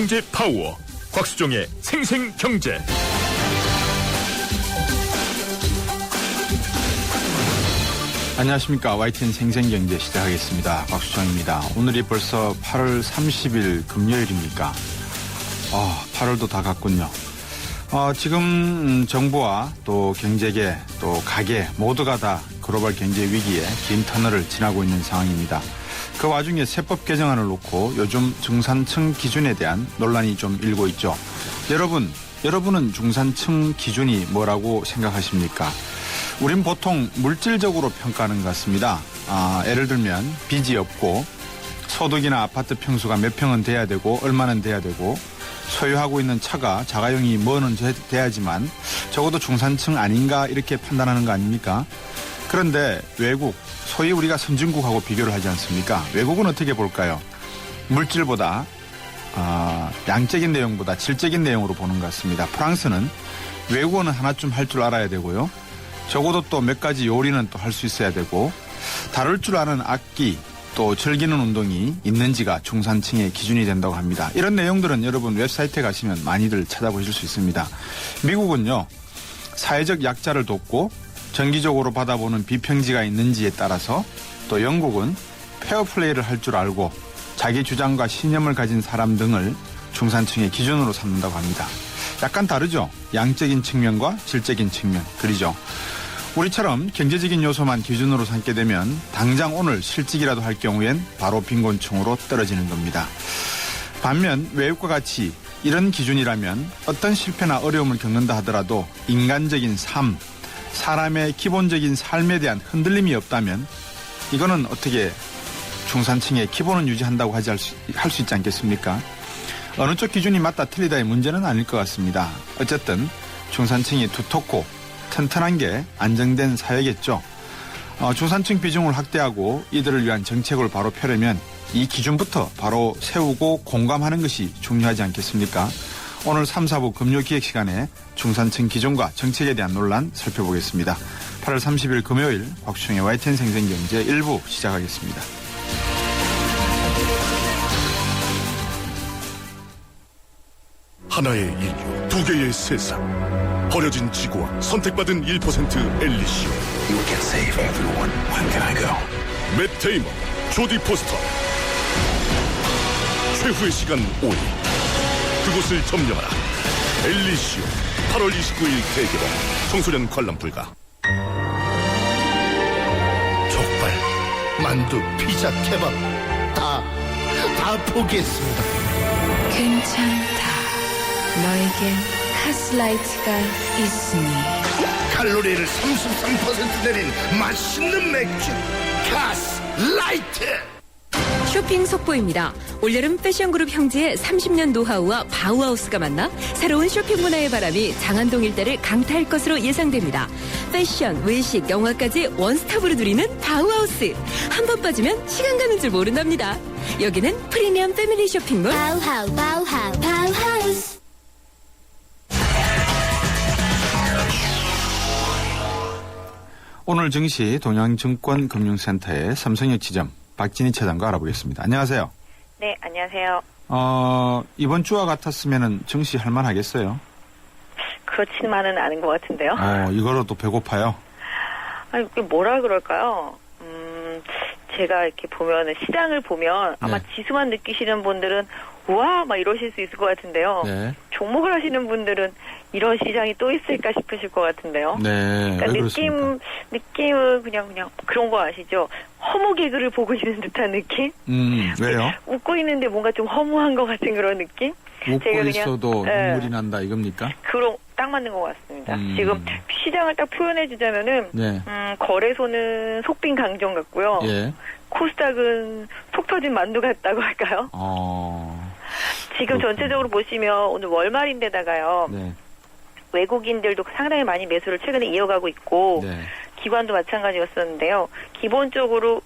경제 파워 곽수종의 생생경제. 안녕하십니까. YTN 생생경제 시작하겠습니다. 곽수종입니다. 오늘이 벌써 8월 30일 금요일입니까? 8월도 다 갔군요. 지금 정부와 또 경제계 또 가계 모두가 다 글로벌 경제 위기에 긴 터널을 지나고 있는 상황입니다. 그 와중에 세법 개정안을 놓고 요즘 중산층 기준에 대한 논란이 좀 일고 있죠. 여러분은 중산층 기준이 뭐라고 생각하십니까? 우린 보통 물질적으로 평가하는 것 같습니다. 예를 들면 빚이 없고 소득이나 아파트 평수가 몇 평은 돼야 되고 얼마는 돼야 되고 소유하고 있는 차가 자가용이 뭐는 돼야지만 적어도 중산층 아닌가 이렇게 판단하는 거 아닙니까? 그런데 외국, 소위 우리가 선진국하고 비교를 하지 않습니까? 외국은 어떻게 볼까요? 물질보다 양적인 내용보다 질적인 내용으로 보는 것 같습니다. 프랑스는 외국어는 하나쯤 할 줄 알아야 되고요. 적어도 또 몇 가지 요리는 또 할 수 있어야 되고 다룰 줄 아는 악기 또 즐기는 운동이 있는지가 중산층의 기준이 된다고 합니다. 이런 내용들은 여러분 웹사이트에 가시면 많이들 찾아보실 수 있습니다. 미국은요. 사회적 약자를 돕고 정기적으로 받아보는 비평지가 있는지에 따라서 또 영국은 페어플레이를 할 줄 알고 자기 주장과 신념을 가진 사람 등을 중산층의 기준으로 삼는다고 합니다. 약간 다르죠. 양적인 측면과 질적인 측면. 그리죠. 우리처럼 경제적인 요소만 기준으로 삼게 되면 당장 오늘 실직이라도 할 경우엔 바로 빈곤층으로 떨어지는 겁니다. 반면 외국과 같이 이런 기준이라면 어떤 실패나 어려움을 겪는다 하더라도 인간적인 삶, 사람의 기본적인 삶에 대한 흔들림이 없다면 이거는 어떻게 중산층의 기본은 유지한다고 할 수 있지 않겠습니까? 어느 쪽 기준이 맞다 틀리다의 문제는 아닐 것 같습니다. 어쨌든 중산층이 두텁고 튼튼한 게 안정된 사회겠죠. 중산층 비중을 확대하고 이들을 위한 정책을 바로 펴려면 이 기준부터 바로 세우고 공감하는 것이 중요하지 않겠습니까? 오늘 3, 4부 금요기획 시간에 중산층 기준과 정책에 대한 논란 살펴보겠습니다. 8월 30일 금요일 곽수종의 YTN 생생경제 1부 시작하겠습니다. 하나의 인류, 두 개의 세상. 버려진 지구와 선택받은 1% 엘리시오. You can save everyone. When can I go? 맷 데이먼, 조디 포스터. 최후의 시간 5일. 그곳을 점령하라. 엘리시오. 8월 29일 대개봉. 청소년 관람 불가. 족발, 만두, 피자, 케밥 다 포기했습니다. 괜찮다. 너에겐 카스라이트가 있으니. 칼로리를 33% 내린 맛있는 맥주 카스라이트. 쇼핑 속보입니다. 올여름 패션그룹 형제의 30년 노하우와 바우하우스가 만나 새로운 쇼핑 문화의 바람이 장안동 일대를 강타할 것으로 예상됩니다. 패션, 외식, 영화까지 원스톱으로 누리는 바우하우스. 한 번 빠지면 시간 가는 줄 모른답니다. 여기는 프리미엄 패밀리 쇼핑몰 바우하우스. 오늘 증시 동양증권금융센터의 삼성역 지점 박진희 차장과 알아보겠습니다. 안녕하세요. 네, 안녕하세요. 이번 주와 같았으면 증시 할만하겠어요? 그렇지만은 않은 것 같은데요. 이거로도 배고파요? 아니, 뭐라 그럴까요? 제가 이렇게 보면, 시장을 보면 아마 네. 지수만 느끼시는 분들은 우와! 막 이러실 수 있을 것 같은데요. 네. 종목을 하시는 분들은 이런 시장이 또 있을까 싶으실 것 같은데요. 네. 그러니까 왜 그렇습니까? 느낌은 그냥 그런 거 아시죠? 허무 개그를 보고 있는 듯한 느낌? 왜요? 웃고 있는데 뭔가 좀 허무한 것 같은 그런 느낌? 웃고 제가 그냥, 있어도 눈물이 난다 이겁니까? 그런 딱 맞는 것 같습니다. 지금 시장을 딱 표현해 주자면은 네. 거래소는 속빈 강정 같고요. 예. 코스닥은 속 터진 만두 같다고 할까요? 지금 그렇군요. 전체적으로 보시면 오늘 월말인데다가요. 네. 외국인들도 상당히 많이 매수를 최근에 이어가고 있고 네. 기관도 마찬가지였었는데요. 기본적으로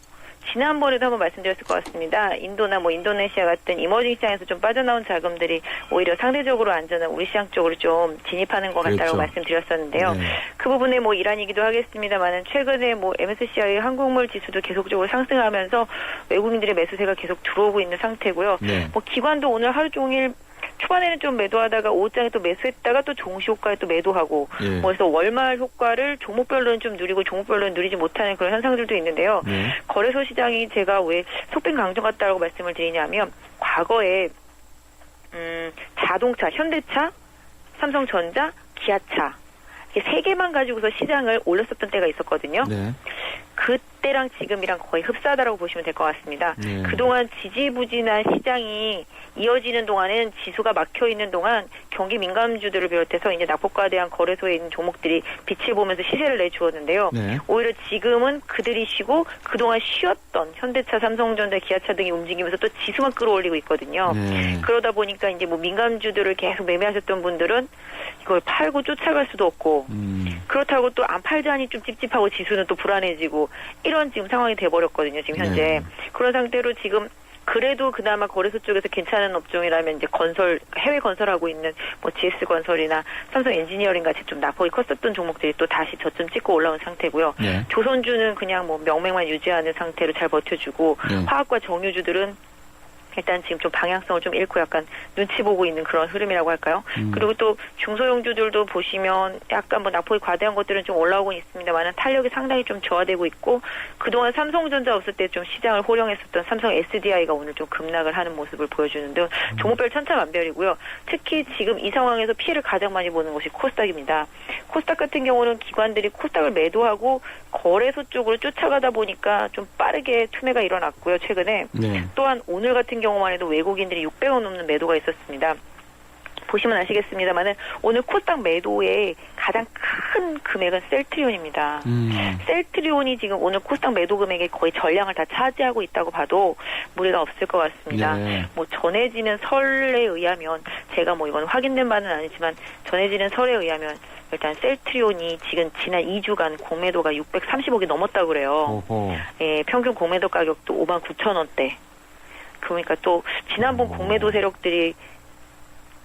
지난번에도 한번 말씀드렸을 것 같습니다. 인도나 인도네시아 같은 이머징 시장에서 좀 빠져나온 자금들이 오히려 상대적으로 안전한 우리 시장 쪽으로 좀 진입하는 것 같다고 그렇죠. 말씀드렸었는데요. 네. 그 부분에 일환이기도 하겠습니다만은 최근에 MSCI 한국물 지수도 계속적으로 상승하면서 외국인들의 매수세가 계속 들어오고 있는 상태고요. 네. 기관도 오늘 하루 종일 초반에는 좀 매도하다가 오후장에 또 매수했다가 또 종시 효과에 또 매도하고 예. 그래서 월말 효과를 종목별로는 좀 누리고 종목별로는 누리지 못하는 그런 현상들도 있는데요. 네. 거래소 시장이 제가 왜 속빈 강정 같다라고 말씀을 드리냐면 과거에 자동차, 현대차, 삼성전자, 기아차 이렇게 세 개만 가지고서 시장을 올렸었던 때가 있었거든요. 네. 그때랑 지금이랑 거의 흡사하다라고 보시면 될 것 같습니다. 네. 그동안 지지부진한 시장이 이어지는 동안은 지수가 막혀 있는 동안 경기 민감주들을 비롯해서 이제 낙폭과대한 거래소에 있는 종목들이 빛을 보면서 시세를 내주었는데요. 네. 오히려 지금은 그들이 쉬고 그동안 쉬었던 현대차, 삼성전자, 기아차 등이 움직이면서 또 지수만 끌어올리고 있거든요. 네. 그러다 보니까 이제 뭐 민감주들을 계속 매매하셨던 분들은 이걸 팔고 쫓아갈 수도 없고 그렇다고 또 안 팔자니 좀 찝찝하고 지수는 또 불안해지고 이런 지금 상황이 돼버렸거든요. 지금 현재. 네. 그런 상태로 지금 그래도 그나마 거래소 쪽에서 괜찮은 업종이라면 이제 건설, 해외 건설하고 있는 뭐 GS건설이나 삼성 엔지니어링 같이 좀 낙폭이 컸었던 종목들이 또 다시 저점 찍고 올라온 상태고요. 네. 조선주는 그냥 뭐 명맥만 유지하는 상태로 잘 버텨주고 네. 화학과 정유주들은 일단 지금 좀 방향성을 좀 잃고 약간 눈치 보고 있는 그런 흐름이라고 할까요? 그리고 또 중소형주들도 보시면 약간 뭐 낙폭이 과대한 것들은 좀 올라오고 있습니다만 탄력이 상당히 좀 저하되고 있고 그동안 삼성전자 없을 때 좀 시장을 호령했었던 삼성 SDI가 오늘 좀 급락을 하는 모습을 보여주는 등 종목별 천차만별이고요. 특히 지금 이 상황에서 피해를 가장 많이 보는 것이 코스닥입니다. 코스닥 같은 경우는 기관들이 코스닥을 매도하고 거래소 쪽으로 쫓아가다 보니까 좀 빠르게 투매가 일어났고요. 최근에. 네. 또한 오늘 같은 경우만 해도 외국인들이 600원 넘는 매도가 있었습니다. 보시면 아시겠습니다만은 오늘 코스닥 매도의 가장 큰 금액은 셀트리온입니다. 셀트리온이 지금 오늘 코스닥 매도 금액의 거의 전량을 다 차지하고 있다고 봐도 무리가 없을 것 같습니다. 네. 뭐 전해지는 설에 의하면 제가 뭐 이건 확인된 바는 아니지만 전해지는 설에 의하면 일단 셀트리온이 지금 지난 2주간 공매도가 630억이 넘었다고 그래요. 오호. 예, 평균 공매도 가격도 59,000원대. 그러니까 또 지난번 공매도 세력들이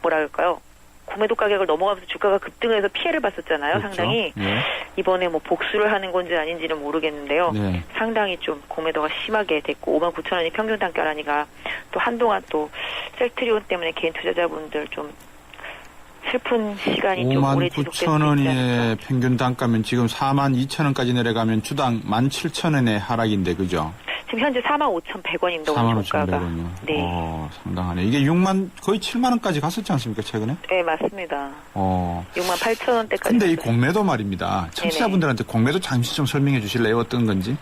뭐라 그럴까요? 공매도 가격을 넘어가면서 주가가 급등해서 피해를 봤었잖아요. 그렇죠. 상당히. 네. 이번에 뭐 복수를 하는 건지 아닌지는 모르겠는데요. 네. 상당히 좀 공매도가 심하게 됐고 59,000원이 평균 단가라니까 또 한동안 또 셀트리온 때문에 개인 투자자분들 좀 슬픈 시간이 좀 오래 지속될 수 있지 않을까. 59,000원의 평균 단가면 지금 42,000원까지 내려가면 주당 17,000원의 하락인데 그죠? 지금 현재 45,100원입니다. 45,100원이요. 네. 상당하네. 이게 거의 7만원까지 갔었지 않습니까, 최근에? 네, 맞습니다. 68,000원대까지. 근데 이 공매도 말입니다. 청취자분들한테 공매도 잠시 좀 설명해 주실래요? 어떤 건지?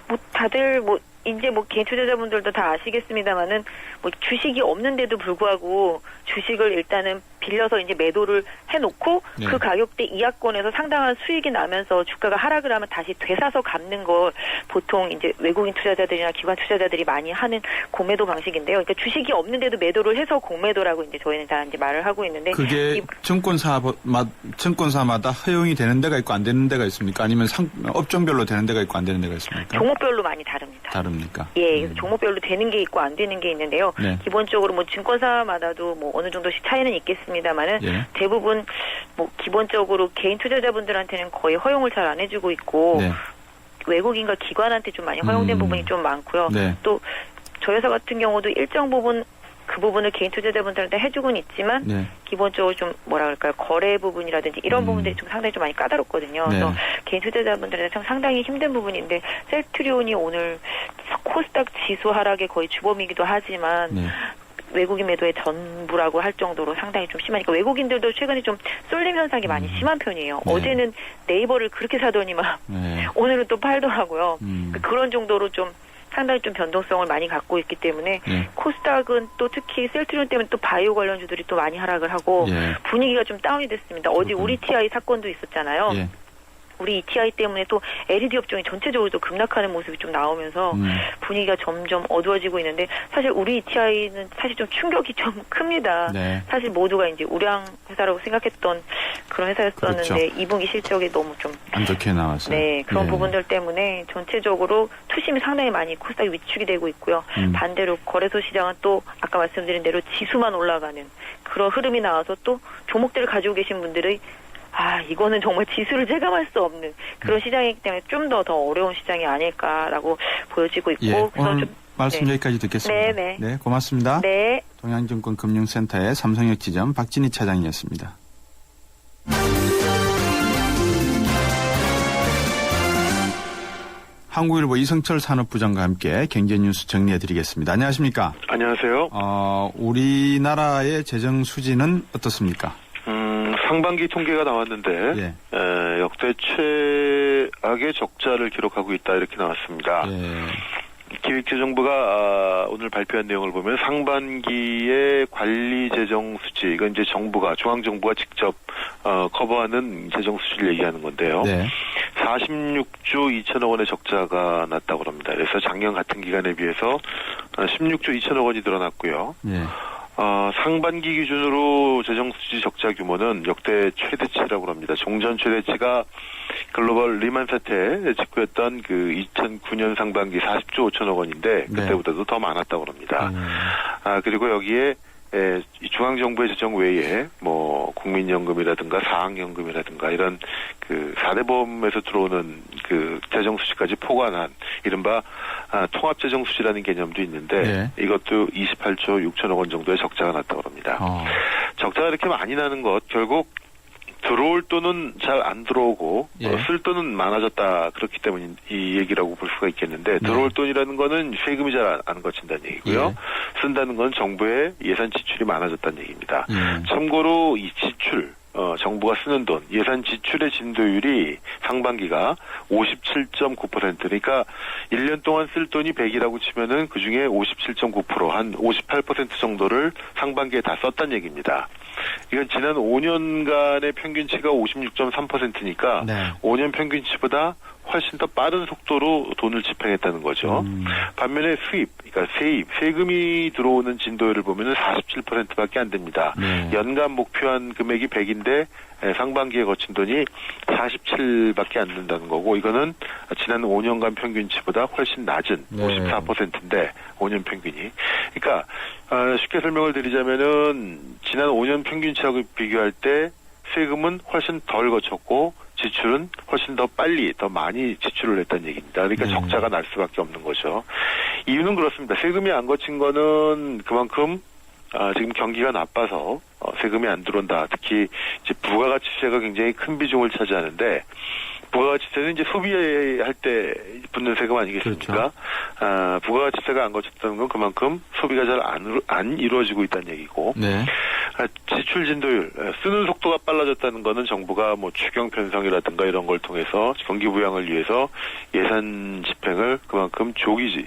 뭐 다들 뭐 이제 뭐 개인 투자자분들도 다 아시겠습니다만은 뭐 주식이 없는데도 불구하고 주식을 일단은 빌려서 이제 매도를 해놓고 네. 그 가격대 이하권에서 상당한 수익이 나면서 주가가 하락을 하면 다시 되사서 갚는 걸 보통 이제 외국인 투자자들이나 기관 투자자들이 많이 하는 공매도 방식인데요. 그러니까 주식이 없는데도 매도를 해서 공매도라고 이제 저희는 다 이제 말을 하고 있는데 그게 증권사마다 허용이 되는 데가 있고 안 되는 데가 있습니까? 아니면 업종별로 되는 데가 있고 안 되는 데가 있습니까? 종목별로 많이 다릅니다. 다릅니까? 예, 종목별로 되는 게 있고 안 되는 게 있는데요. 네. 기본적으로 뭐 증권사마다도 뭐 어느 정도씩 차이는 있겠습니다만은 예. 대부분 뭐 기본적으로 개인 투자자분들한테는 거의 허용을 잘 안 해주고 있고 네. 외국인과 기관한테 좀 많이 허용된 부분이 좀 많고요. 네. 또 저희 회사 같은 경우도 일정 부분 그 부분을 개인 투자자분들한테 해주고는 있지만 네. 기본적으로 좀 뭐라 그럴까요? 거래 부분이라든지 이런 부분들이 좀 상당히 좀 많이 까다롭거든요. 네. 그래서 개인 투자자분들한테 참 상당히 힘든 부분인데 셀트리온이 오늘 코스닥 지수 하락의 거의 주범이기도 하지만 네. 외국인 매도의 전부라고 할 정도로 상당히 좀 심하니까 외국인들도 최근에 좀 쏠림 현상이 많이 심한 편이에요. 네. 어제는 네이버를 그렇게 사더니만 네. 오늘은 또 팔더라고요. 그런 정도로 좀 상당히 좀 변동성을 많이 갖고 있기 때문에 네. 코스닥은 또 특히 셀트리온 때문에 또 바이오 관련주들이 또 많이 하락을 하고 예. 분위기가 좀 다운이 됐습니다. 어제 우리 TI 사건도 있었잖아요. 예. 우리 ETI 때문에 또 LED 업종이 전체적으로 또 급락하는 모습이 좀 나오면서 분위기가 점점 어두워지고 있는데 사실 우리 ETI는 사실 좀 충격이 좀 큽니다. 네. 사실 모두가 이제 우량 회사라고 생각했던 그런 회사였었는데 그렇죠. 2분기 실적이 너무 좀 안 좋게 나왔어요. 네, 그런 부분들 때문에 전체적으로 투심이 상당히 많이 코스닥이 위축이 되고 있고요. 반대로 거래소 시장은 또 아까 말씀드린 대로 지수만 올라가는 그런 흐름이 나와서 또 종목들을 가지고 계신 분들의 이거는 정말 지수를 체감할 수 없는 그런 시장이기 때문에 좀 더 어려운 시장이 아닐까라고 보여지고 있고. 예, 그래서 오늘 좀, 말씀 네. 여기까지 듣겠습니다. 네, 네. 네, 고맙습니다. 네. 동양증권 금융센터의 삼성역 지점 박진희 차장이었습니다. 한국일보 이성철 산업부장과 함께 경제뉴스 정리해드리겠습니다. 안녕하십니까? 안녕하세요. 우리나라의 재정 수지는 어떻습니까? 상반기 통계가 나왔는데 예. 역대 최악의 적자를 기록하고 있다 이렇게 나왔습니다. 예. 기획재정부가 오늘 발표한 내용을 보면 상반기의 관리 재정 수지, 이건 이제 정부가 중앙정부가 직접 커버하는 재정 수지를 얘기하는 건데요. 네. 46조 2천억 원의 적자가 났다고 합니다. 그래서 작년 같은 기간에 비해서 16조 2천억 원이 늘어났고요. 예. 상반기 기준으로 재정 수지 적자 규모는 역대 최대치라고 합니다. 종전 최대치가 글로벌 리만 사태 직후였던 그 2009년 상반기 40조 5천억 원인데 그때보다도 더 많았다고 합니다. 그리고 여기에 중앙정부의 재정 외에 뭐 국민연금이라든가 사학연금이라든가 이런 그 4대 보험에서 들어오는 그 재정 수지까지 포괄한 이른바 통합재정 수지라는 개념도 있는데 이것도 28조 6천억 원 정도의 적자가 났다고 합니다. 적자가 이렇게 많이 나는 것 결국 들어올 돈은 잘 안 들어오고 쓸 돈은 많아졌다 그렇기 때문에 이 얘기라고 볼 수가 있겠는데 들어올 돈이라는 거는 세금이 잘 안 거친다는 얘기고요. 쓴다는 건 정부의 예산 지출이 많아졌다는 얘기입니다. 참고로 이 지출 정부가 쓰는 돈, 예산 지출의 진도율이 상반기가 57.9%. 그러니까 1년 동안 쓸 돈이 100이라고 치면은 그 중에 57.9%, 한 58% 정도를 상반기에 다 썼다는 얘기입니다. 이건 지난 5년간의 평균치가 56.3%니까 5년 평균치보다 훨씬 더 빠른 속도로 돈을 집행했다는 거죠. 반면에 수입, 그러니까 세금이 들어오는 진도율을 보면은 47%밖에 안 됩니다. 연간 목표한 금액이 100인데 상반기에 거친 돈이 47밖에 안 된다는 거고 이거는 지난 5년간 평균치보다 훨씬 낮은 54%인데 5년 평균이. 그러니까 쉽게 설명을 드리자면은 지난 5년 평균치하고 비교할 때 세금은 훨씬 덜 거쳤고 지출은 훨씬 더 빨리 더 많이 지출을 했다는 얘기입니다. 그러니까 적자가 날 수밖에 없는 거죠. 이유는 그렇습니다. 세금이 안 거친 거는 그만큼 지금 경기가 나빠서 세금이 안 들어온다. 특히 이제 부가가치세가 굉장히 큰 비중을 차지하는데 부가가치세는 이제 소비할 때 붙는 세금 아니겠습니까? 그렇죠. 부가가치세가 안 거쳤다는 건 그만큼 소비가 잘 안 이루어지고 있다는 얘기고. 지출 진도율, 쓰는 속도가 빨라졌다는 거는 정부가 뭐 추경 편성이라든가 이런 걸 통해서 경기 부양을 위해서 예산 집행을 그만큼 조기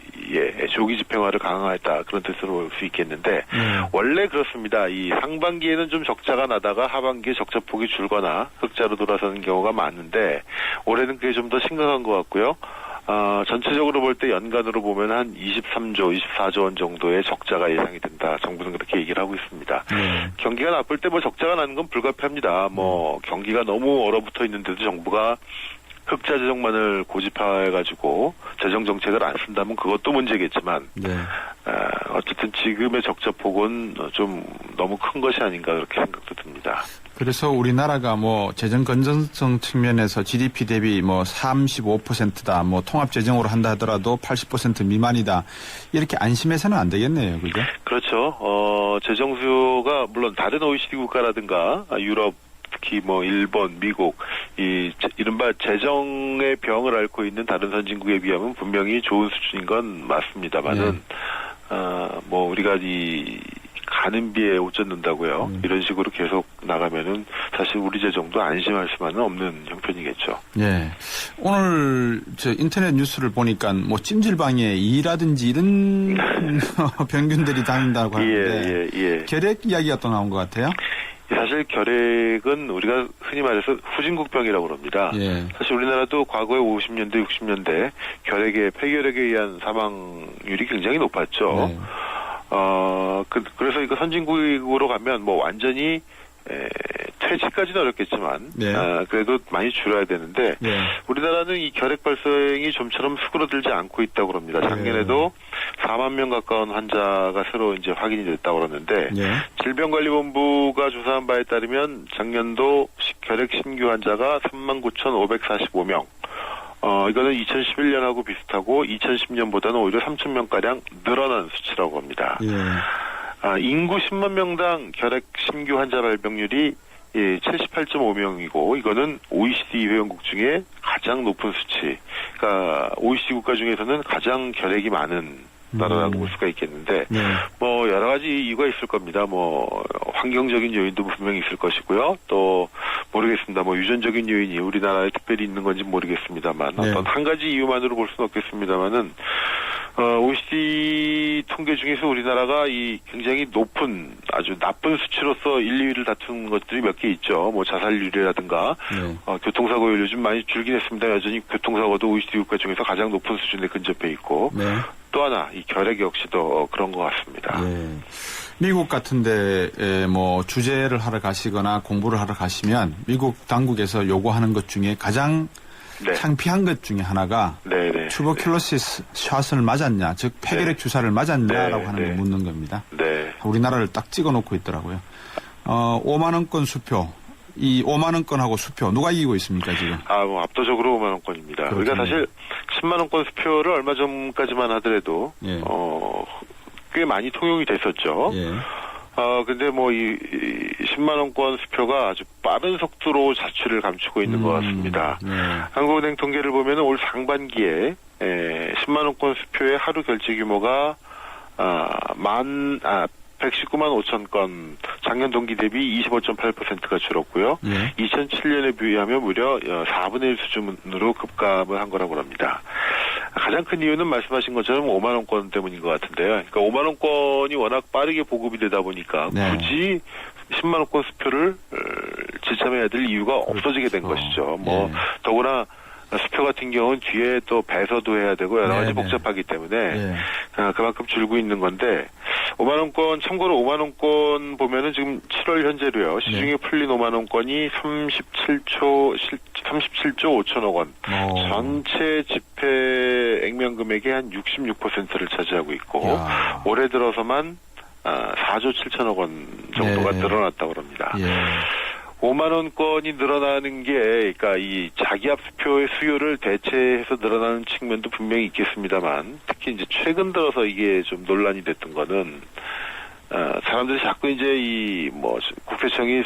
집행화를 강화했다 그런 뜻으로 볼 수 있겠는데 원래 그렇습니다. 이 상반기에는 좀 적자가 나다가 하반기에 적자폭이 줄거나 흑자로 돌아서는 경우가 많은데 올해는 그게 좀 더 심각한 것 같고요. 전체적으로 볼 때 연간으로 보면 한 23조, 24조 원 정도의 적자가 예상이 된다. 정부는 그렇게 얘기를 하고 있습니다. 경기가 나쁠 때 뭐 적자가 나는 건 불가피합니다. 뭐 경기가 너무 얼어붙어 있는데도 정부가 흑자 재정만을 고집해가지고 재정 정책을 안 쓴다면 그것도 문제겠지만 어쨌든 지금의 적자폭은 좀 너무 큰 것이 아닌가 그렇게 생각도 듭니다. 그래서 우리나라가 뭐 재정 건전성 측면에서 GDP 대비 뭐 35%다, 뭐 통합 재정으로 한다 하더라도 80% 미만이다. 이렇게 안심해서는 안 되겠네요, 그죠? 그렇죠. 재정 수요가 물론 다른 OECD 국가라든가 유럽 특히 뭐 일본, 미국 이른바 재정의 병을 앓고 있는 다른 선진국에 비하면 분명히 좋은 수준인 건 맞습니다만은 뭐 우리가 이 가는비에 옷 젖는다고요. 이런 식으로 계속 나가면은 사실 우리 재정도 안심할 수만은 없는 형편이겠죠. 오늘 저 인터넷 뉴스를 보니까 뭐 찜질방에 이라든지 이런 병균들이 다닌다고 하는데 결핵 이야기가 또 나온 것 같아요. 사실 결핵은 우리가 흔히 말해서 후진국병이라고 합니다. 사실 우리나라도 과거에 50년대, 60년대 결핵에 폐결핵에 의한 사망률이 굉장히 높았죠. 그래서 이거 선진국으로 가면 뭐 완전히 퇴치까지는 어렵겠지만 그래도 많이 줄여야 되는데 우리나라는 이 결핵 발생이 좀처럼 수그러들지 않고 있다고 합니다. 작년에도 4만 명 가까운 환자가 새로 이제 확인이 됐다고 그러는데 질병관리본부가 조사한 바에 따르면 작년도 결핵 신규 환자가 39,545명. 이거는 2011년하고 비슷하고 2010년보다는 오히려 3,000명가량 늘어난 수치라고 합니다. 인구 10만 명당 결핵 신규 환자 발병률이 78.5명이고 이거는 OECD 회원국 중에 가장 높은 수치. 그러니까 OECD 국가 중에서는 가장 결핵이 많은 나라라고 볼 수가 있겠는데 네. 뭐 여러 가지 이유가 있을 겁니다. 뭐 환경적인 요인도 분명히 있을 것이고요. 또 모르겠습니다. 뭐 유전적인 요인이 우리나라에 특별히 있는 건지 모르겠습니다만 네. 어떤 한 가지 이유만으로 볼 수는 없겠습니다만은 OECD 통계 중에서 우리나라가 이 굉장히 높은 아주 나쁜 수치로서 1, 2위를 다툰 것들이 몇 개 있죠. 뭐 자살률이라든가 네. 교통사고율 요즘 많이 줄긴 했습니다. 여전히 교통사고도 OECD 국가 중에서 가장 높은 수준에 근접해 있고 네. 또 하나 이 결핵 역시도 그런 것 같습니다. 예. 미국 같은데 뭐 주재를 하러 가시거나 공부를 하러 가시면 미국 당국에서 요구하는 것 중에 가장 네. 창피한 것 중에 하나가 네네. 튜버큘로시스 샷을 맞았냐, 즉 폐결핵 주사를 맞았냐라고 네. 하는 걸 네. 묻는 겁니다. 네. 우리나라를 딱 찍어놓고 있더라고요. 5만 원권 수표, 이 5만 원권하고 수표 누가 이기고 있습니까 지금? 뭐 압도적으로 5만 원권입니다. 그렇군요. 그러니까 사실 10만 원권 수표를 얼마 전까지만 하더라도 예. 꽤 많이 통용이 됐었죠. 예. 근데 뭐 이 10만 원권 수표가 아주 빠른 속도로 자취를 감추고 있는 것 같습니다. 네. 한국은행 통계를 보면 올 상반기에 10만 원권 수표의 하루 결제 규모가 119만 5천 건, 작년 동기 대비 25.8%가 줄었고요. 예. 2007년에 비하면 무려 4분의 1 수준으로 급감을 한 거라고 합니다. 가장 큰 이유는 말씀하신 것처럼 5만 원권 때문인 것 같은데요. 그러니까 5만 원권이 워낙 빠르게 보급이 되다 보니까 네. 굳이 10만 원권 수표를 지참해야 될 이유가 없어지게 된 것이죠. 뭐 예. 더구나 수표 같은 경우는 뒤에 또 배서도 해야 되고 여러 가지 네네. 복잡하기 때문에 예. 그만큼 줄고 있는 건데 5만 원권 참고로 5만 원권 보면은 지금 7월 현재로요. 시중에 네. 풀린 5만 원권이 37조 5천억 원. 전체 집회 액면 금액의 한 66%를 차지하고 있고 야. 올해 들어서만 4조 7천억 원 정도가 네. 늘어났다고 합니다. 예. 5만 원권이 늘어나는 게, 그러니까 이 자기압 수표의 수요를 대체해서 늘어나는 측면도 분명히 있겠습니다만, 특히 이제 최근 들어서 이게 좀 논란이 됐던 거는, 사람들이 자꾸 이제 국세청이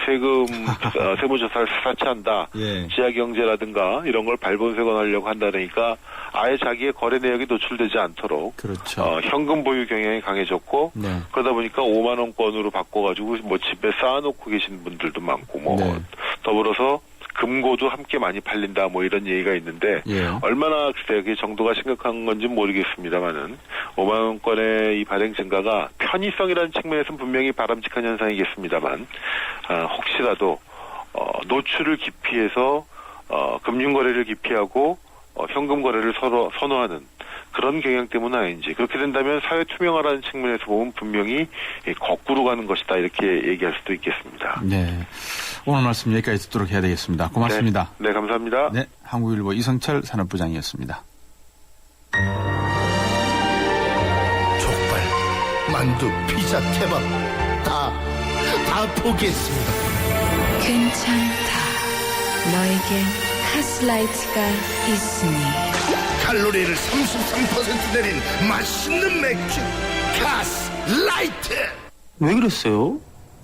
세무조사를 사치한다, 예. 지하경제라든가 이런 걸 발본색원하려고 한다니까 아예 자기의 거래 내역이 노출되지 않도록 그렇죠. 현금 보유 경향이 강해졌고 네. 그러다 보니까 5만 원권으로 바꿔가지고 뭐 집에 쌓아놓고 계신 분들도 많고 뭐 네. 더불어서 금고도 함께 많이 팔린다 뭐 이런 얘기가 있는데 예. 얼마나 글쎄요 그게 정도가 심각한 건지 모르겠습니다만은 5만 원권의 이 발행 증가가 편의성이라는 측면에서는 분명히 바람직한 현상이겠습니다만 혹시라도 노출을 기피해서 금융 거래를 기피하고 현금 거래를 서로 선호하는 그런 경향 때문은 아닌지 그렇게 된다면 사회 투명화라는 측면에서 보면 분명히 거꾸로 가는 것이다 이렇게 얘기할 수도 있겠습니다. 네. 오늘 말씀 여기까지 듣도록 해야 되겠습니다. 고맙습니다. 네, 감사합니다. 네, 한국일보 이성철 산업부장이었습니다. 족발, 만두, 피자, 케밥 다 포기했습니다. 괜찮다. 너에겐 카스라이트가 있으니. 칼로리를 33% 내린 맛있는 맥주 카스라이트. 왜 그랬어요?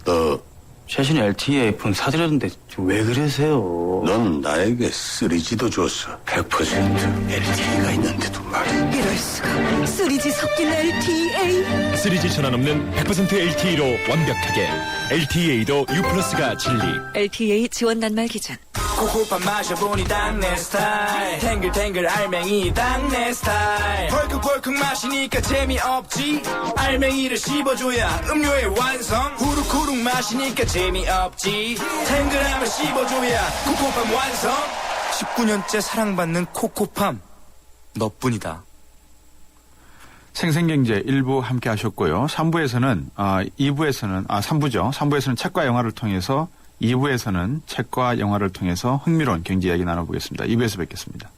너, 최신의 LTE 아이폰 사드렸는데 왜 그러세요? 넌 나에게 3G도 줬어. 100% LTE가 있는데도 말이야. 이럴 수가. 3G 섞인 LTA. 3G 전환 없는 100% LTE로 완벽하게 LTE도 U+가 진리. LTA 지원 단말 기준. 코코팜 마셔보니 딱 내 스타일 탱글탱글 알맹이 딱 내 스타일 벌컥벌컥 마시니까 재미없지 알맹이를 씹어줘야 음료의 완성 후루후루 마시니까 재미없지 탱글함을 씹어줘야 코코팜 완성 19년째 사랑받는 코코팜 너뿐이다. 생생경제 1부 함께 하셨고요. 3부에서는 3부에서는 책과 영화를 통해서 2부에서는 책과 영화를 통해서 흥미로운 경제 이야기 나눠보겠습니다. 2부에서 뵙겠습니다.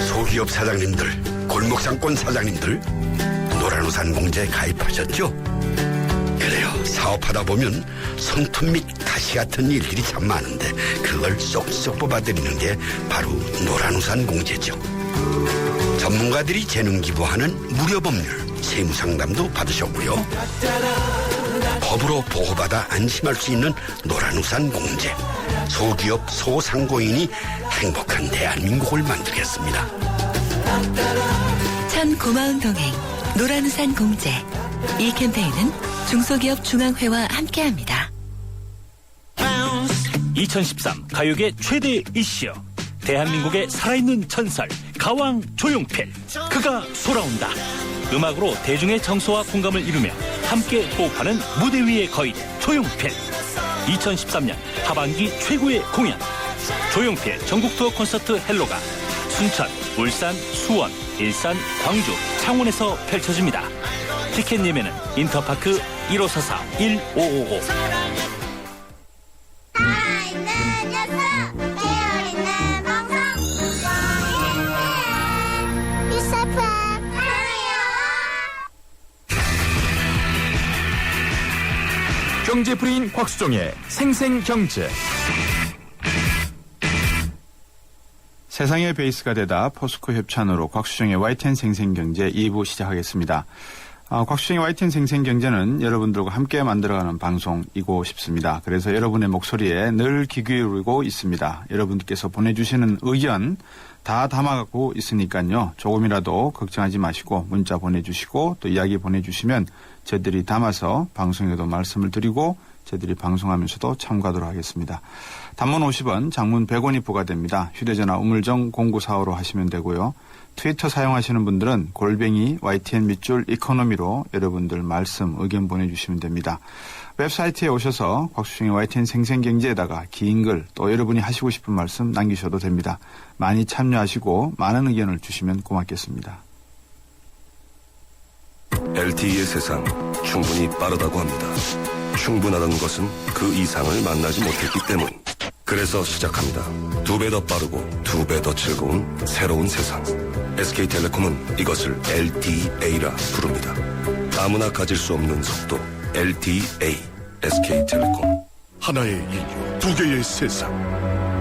소기업 사장님들, 골목상권 사장님들, 노란우산 공제에 가입하셨죠? 그래요. 사업하다 보면 손톱 및 가시 같은 일들이 참 많은데 그걸 쏙쏙 뽑아드리는 게 바로 노란우산 공제죠. 전문가들이 재능 기부하는 무료 법률, 세무 상담도 받으셨고요. 법으로 보호받아 안심할 수 있는 노란우산 공제, 소기업 소상공인이 행복한 대한민국을 만들겠습니다. 참 고마운 동행 노란우산 공제. 이 캠페인은 중소기업 중앙회와 함께합니다. 2013 가요계 최대 이슈. 대한민국의 살아있는 전설 가왕 조용필. 그가 돌아온다. 음악으로 대중의 정서와 공감을 이루며 함께 호흡하는 무대 위의 거인 조용필. 2013년 하반기 최고의 공연. 조용필 전국 투어 콘서트 헬로가 순천, 울산, 수원, 일산, 광주, 창원에서 펼쳐집니다. 티켓 예매는 인터파크 1544-1555. 경제프리인 곽수종의 생생경제. 세상의 베이스가 되다 포스코 협찬으로 곽수종의 YTN 생생경제 2부 시작하겠습니다. 곽수종의 YTN 생생경제는 여러분들과 함께 만들어가는 방송이고 싶습니다. 그래서 여러분의 목소리에 늘 귀 기울이고 있습니다. 여러분들께서 보내주시는 의견 다 담아가고 있으니까요. 조금이라도 걱정하지 마시고 문자 보내주시고 또 이야기 보내주시면 저희들이 담아서 방송에도 말씀을 드리고 저희들이 방송하면서도 참고하도록 하겠습니다. 단문 50원, 장문 100원이 부과됩니다. 휴대전화 우물정 0945로 하시면 되고요. 트위터 사용하시는 분들은 골뱅이 YTN 밑줄 이코노미로 여러분들 말씀, 의견 보내주시면 됩니다. 웹사이트에 오셔서 곽수종의 YTN 생생경제에다가 긴 글 또 여러분이 하시고 싶은 말씀 남기셔도 됩니다. 많이 참여하시고 많은 의견을 주시면 고맙겠습니다. LTE의 세상 충분히 빠르다고 합니다. 충분하다는 것은 그 이상을 만나지 못했기 때문. 그래서 시작합니다. 2배 더 빠르고 2배 더 즐거운 새로운 세상. SK텔레콤은 이것을 LTE라 부릅니다. 아무나 가질 수 없는 속도 LTE. SK텔레콤. 하나의 인류, 두 개의 세상.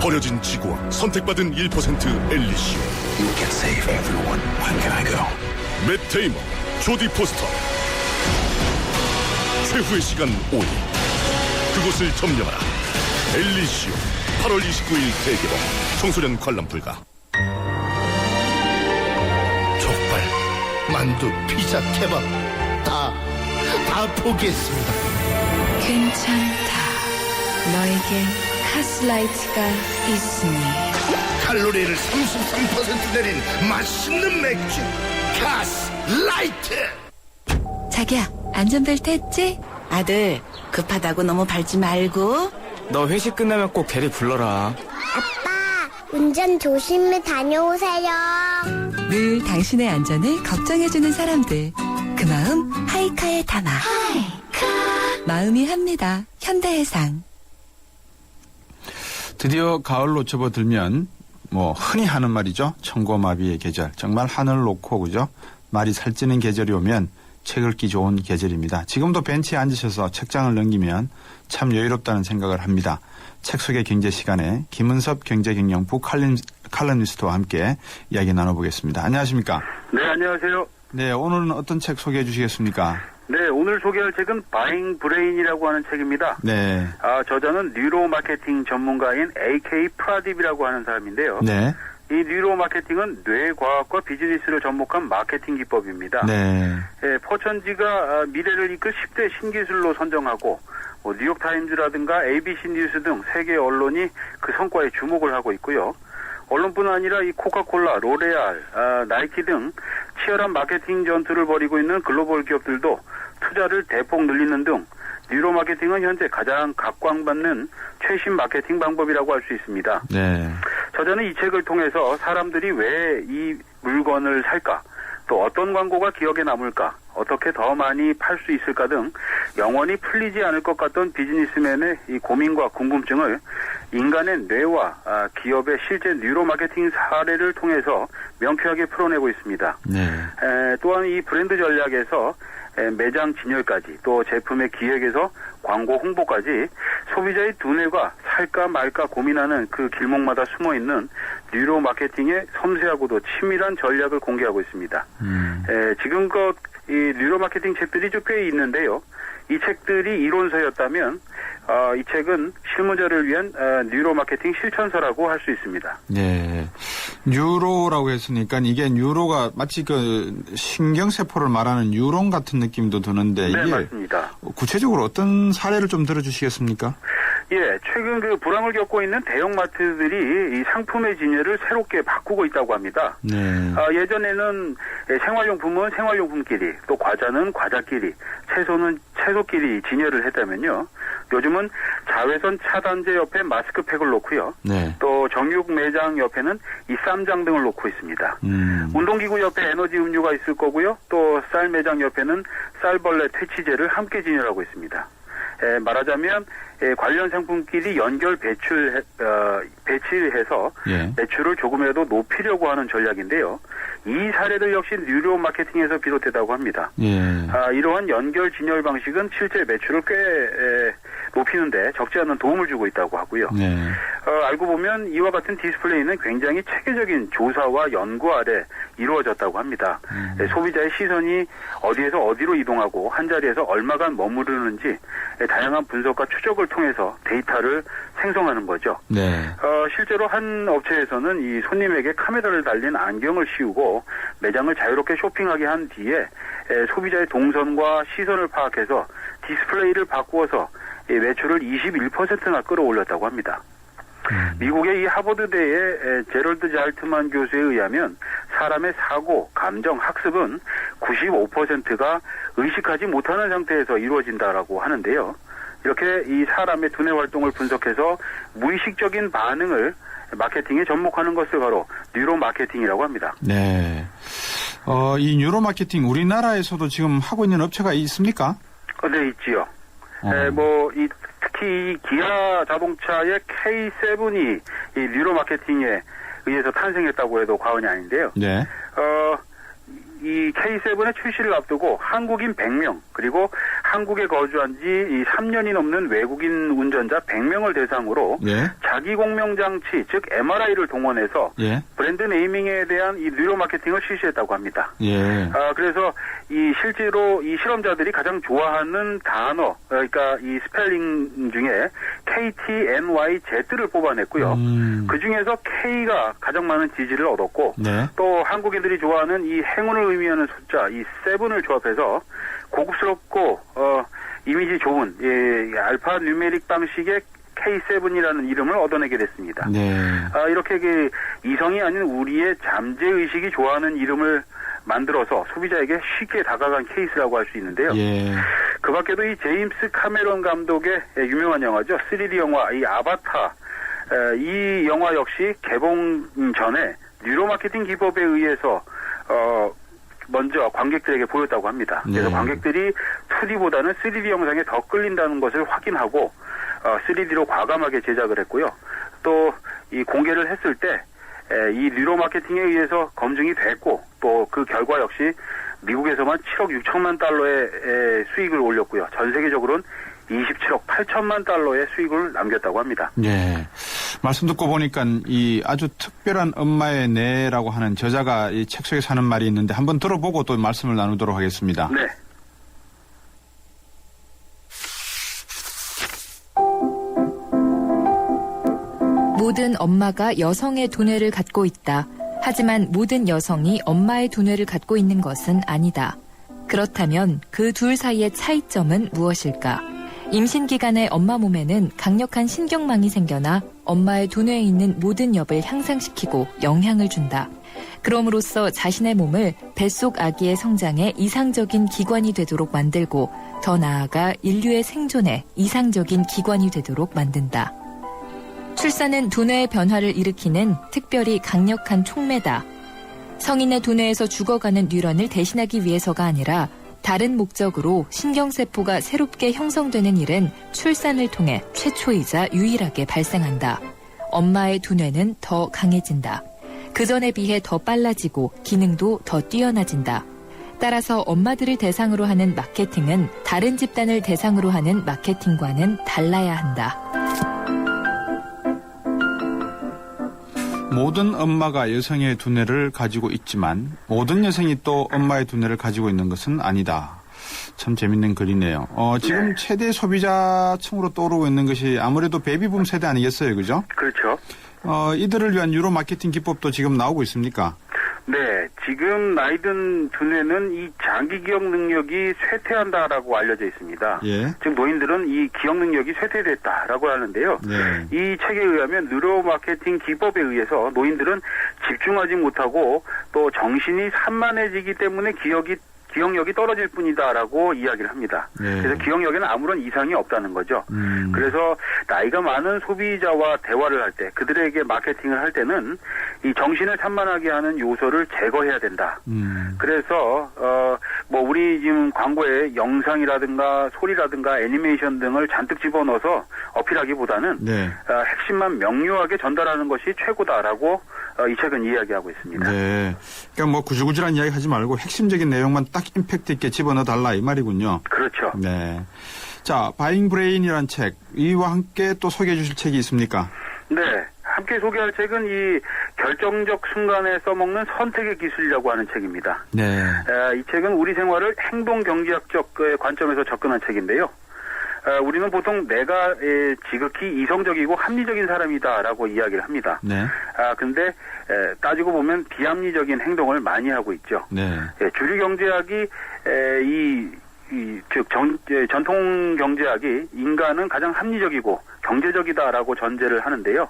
버려진 지구와 선택받은 1% 엘리시오. You can save everyone. Where can I go? 맷 데이먼, 조디 포스터. 최후의 시간 5일. 그곳을 점령하라. 엘리시오. 8월 29일 대개봉. 청소년 관람 불가. 족발, 만두, 피자, 케밥 다 포기했습니다. 괜찮다. 너에겐 카스라이트가 있으니. 칼로리를 33% 내린 맛있는 맥주 카스라이트. 자기야, 안전벨트 했지? 아들, 급하다고 너무 밟지 말고. 너 회식 끝나면 꼭 대리 불러라. 아빠, 운전 조심히 다녀오세요. 늘 당신의 안전을 걱정해주는 사람들. 그 마음 하이카에 담아. 마음이 합니다. 현대해상. 드디어 가을로 접어들면 흔히 하는 말이죠. 청고마비의 계절. 정말 하늘 놓고 그죠? 말이 살찌는 계절이 오면 책 읽기 좋은 계절입니다. 지금도 벤치에 앉으셔서 책장을 넘기면 참 여유롭다는 생각을 합니다. 책 속의 경제 시간에 김은섭 경제경영부 칼럼니스트와 함께 이야기 나눠보겠습니다. 안녕하십니까? 네, 안녕하세요. 네, 오늘은 어떤 책 소개해 주시겠습니까? 네, 오늘 소개할 책은 바잉 브레인이라고 하는 책입니다. 네. 저자는 뉴로 마케팅 전문가인 AK 프라딥이라고 하는 사람인데요. 네. 이 뉴로 마케팅은 뇌과학과 비즈니스를 접목한 마케팅 기법입니다. 네. 예, 포천지가 미래를 이끌 10대 신기술로 선정하고 뉴욕타임즈라든가 ABC 뉴스 등 세계 언론이 그 성과에 주목을 하고 있고요. 언론뿐 아니라 이 코카콜라, 로레알, 나이키 등 치열한 마케팅 전투를 벌이고 있는 글로벌 기업들도 투자를 대폭 늘리는 등 뉴로 마케팅은 현재 가장 각광받는 최신 마케팅 방법이라고 할 수 있습니다. 네. 저자는 이 책을 통해서 사람들이 왜 이 물건을 살까, 또 어떤 광고가 기억에 남을까, 어떻게 더 많이 팔 수 있을까 등 영원히 풀리지 않을 것 같던 비즈니스맨의 이 고민과 궁금증을 인간의 뇌와 기업의 실제 뉴로 마케팅 사례를 통해서 명쾌하게 풀어내고 있습니다. 네. 또한 이 브랜드 전략에서 매장 진열까지 또 제품의 기획에서 광고 홍보까지 소비자의 두뇌가 살까 말까 고민하는 그 길목마다 숨어있는 뉴로 마케팅의 섬세하고도 치밀한 전략을 공개하고 있습니다. 지금껏 이 뉴로 마케팅 책들이 좀 꽤 있는데요. 이 책들이 이론서였다면 이 책은 실무자를 위한 뉴로 마케팅 실천서라고 할 수 있습니다. 네. 뉴로라고 했으니까 이게 뉴로가 마치 그 신경세포를 말하는 뉴론 같은 느낌도 드는데 네, 이게 맞습니다. 구체적으로 어떤 사례를 좀 들어주시겠습니까? 예, 최근 그 불황을 겪고 있는 대형마트들이 이 상품의 진열을 새롭게 바꾸고 있다고 합니다. 네. 예전에는 생활용품은 생활용품끼리, 또 과자는 과자끼리, 채소는 채소끼리 진열을 했다면요. 요즘은 자외선 차단제 옆에 마스크팩을 놓고요. 네. 또 정육 매장 옆에는 이 쌈장 등을 놓고 있습니다. 운동기구 옆에 에너지 음료가 있을 거고요. 또 쌀 매장 옆에는 쌀벌레 퇴치제를 함께 진열하고 있습니다. 말하자면 관련 상품끼리 연결 배치를 해서 매출을 조금이라도 높이려고 하는 전략인데요. 이 사례들 역시 뉴로 마케팅에서 비롯되다고 합니다. 이러한 연결 진열 방식은 실제 매출을 꽤 높이는데 적지 않은 도움을 주고 있다고 하고요. 알고 보면 이와 같은 디스플레이는 굉장히 체계적인 조사와 연구 아래 이루어졌다고 합니다. 소비자의 시선이 어디에서 어디로 이동하고 한자리에서 얼마간 머무르는지 다양한 분석과 추적을 통해서 데이터를 생성하는 거죠. 실제로 한 업체에서는 이 손님에게 카메라를 달린 안경을 씌우고 매장을 자유롭게 쇼핑하게 한 뒤에 소비자의 동선과 시선을 파악해서 디스플레이를 바꾸어서 매출을 21%나 끌어올렸다고 합니다. 미국의 이 하버드대의 제럴드 잘트만 교수에 의하면 사람의 사고, 감정, 학습은 95%가 의식하지 못하는 상태에서 이루어진다라고 하는데요. 이렇게 이 사람의 두뇌 활동을 분석해서 무의식적인 반응을 마케팅에 접목하는 것을 바로 뉴로 마케팅이라고 합니다. 네. 이 뉴로 마케팅 우리나라에서도 지금 하고 있는 업체가 있습니까? 네, 있지요. 특히 이 기아 자동차의 K7이 이 뉴로 마케팅에 의해서 탄생했다고 해도 과언이 아닌데요. 네. 이 K7의 출시를 앞두고 한국인 100명 그리고 한국에 거주한 지 3년이 넘는 외국인 운전자 100명을 대상으로 자기 공명 장치 즉 MRI를 동원해서 브랜드 네이밍에 대한 이 뉴로 마케팅을 실시했다고 합니다. 그래서 이 실제로 이 실험자들이 가장 좋아하는 단어 그러니까 이 스펠링 중에 KTNYZ를 뽑아냈고요. 그 중에서 K가 가장 많은 지지를 얻었고 또 한국인들이 좋아하는 이 행운을 의미하는 숫자 이 7을 조합해서 고급스럽고 이미지 좋은 알파 뉴메릭 방식의 K7이라는 이름을 얻어내게 됐습니다. 이렇게 그 이성이 아닌 우리의 잠재 의식이 좋아하는 이름을 만들어서 소비자에게 쉽게 다가간 케이스라고 할 수 있는데요. 그 밖에도 이 제임스 카메론 감독의 유명한 영화죠. 3D 영화 이 아바타 이 영화 역시 개봉 전에 뉴로 마케팅 기법에 의해서 먼저 관객들에게 보였다고 합니다. 그래서 관객들이 2D보다는 3D 영상에 더 끌린다는 것을 확인하고 3D로 과감하게 제작을 했고요. 또 이 공개를 했을 때 이 뉴로 마케팅에 의해서 검증이 됐고 또 그 결과 역시 미국에서만 7억 6천만 달러의 수익을 올렸고요. 전 세계적으로는 27억 8천만 달러의 수익을 남겼다고 합니다. 말씀 듣고 보니까 이 아주 특별한 엄마의 뇌라고 하는 저자가 이 책 속에 사는 말이 있는데 한번 들어보고 또 말씀을 나누도록 하겠습니다. 모든 엄마가 여성의 두뇌를 갖고 있다. 하지만 모든 여성이 엄마의 두뇌를 갖고 있는 것은 아니다. 그렇다면 그 둘 사이의 차이점은 무엇일까? 임신 기간에 엄마 몸에는 강력한 신경망이 생겨나 엄마의 두뇌에 있는 모든 엽을 향상시키고 영향을 준다. 그럼으로써 자신의 몸을 뱃속 아기의 성장에 이상적인 기관이 되도록 만들고 더 나아가 인류의 생존에 이상적인 기관이 되도록 만든다. 출산은 두뇌의 변화를 일으키는 특별히 강력한 촉매다. 성인의 두뇌에서 죽어가는 뉴런을 대신하기 위해서가 아니라 다른 목적으로 신경세포가 새롭게 형성되는 일은 출산을 통해 최초이자 유일하게 발생한다. 엄마의 두뇌는 더 강해진다. 그전에 비해 더 빨라지고 기능도 더 뛰어나진다. 따라서 엄마들을 대상으로 하는 마케팅은 다른 집단을 대상으로 하는 마케팅과는 달라야 한다. 모든 엄마가 여성의 두뇌를 가지고 있지만 모든 여성이 또 엄마의 두뇌를 가지고 있는 것은 아니다. 참 재밌는 글이네요. 지금 네. 최대 소비자층으로 떠오르고 있는 것이 아무래도 베이비붐 세대 아니겠어요, 그죠? 그렇죠. 이들을 위한 유료 마케팅 기법도 지금 나오고 있습니까? 네, 지금 나이 든 두뇌는 이 장기 기억 능력이 쇠퇴한다라고 알려져 있습니다. 예. 즉 노인들은 이 기억 능력이 쇠퇴됐다라고 하는데요. 네. 이 책에 의하면 뉴로 마케팅 기법에 의해서 노인들은 집중하지 못하고 또 정신이 산만해지기 때문에 기억력이 떨어질 뿐이다라고 이야기를 합니다. 네. 그래서 기억력에는 아무런 이상이 없다는 거죠. 그래서 나이가 많은 소비자와 대화를 할 때, 그들에게 마케팅을 할 때는 이 정신을 산만하게 하는 요소를 제거해야 된다. 그래서 우리 지금 광고에 영상이라든가 소리라든가 애니메이션 등을 잔뜩 집어넣어서 어필하기보다는 네. 핵심만 명료하게 전달하는 것이 최고다라고 이 책은 이야기하고 있습니다. 네. 그러니까 구질구질한 이야기 하지 말고 핵심적인 내용만 딱 임팩트 있게 집어넣어 달라 이 말이군요. 그렇죠. 네. 자, 바잉 브레인이라는 책, 이와 함께 또 소개해 주실 책이 있습니까? 네. 함께 소개할 책은 이 결정적 순간에 써먹는 선택의 기술이라고 하는 책입니다. 네. 이 책은 우리 생활을 행동 경제학적 관점에서 접근한 책인데요. 우리는 보통 내가 지극히 이성적이고 합리적인 사람이다라고 이야기를 합니다. 네. 근데 따지고 보면 비합리적인 행동을 많이 하고 있죠. 네. 주류 경제학이 즉 전통 경제학이 인간은 가장 합리적이고 경제적이다라고 전제를 하는데요.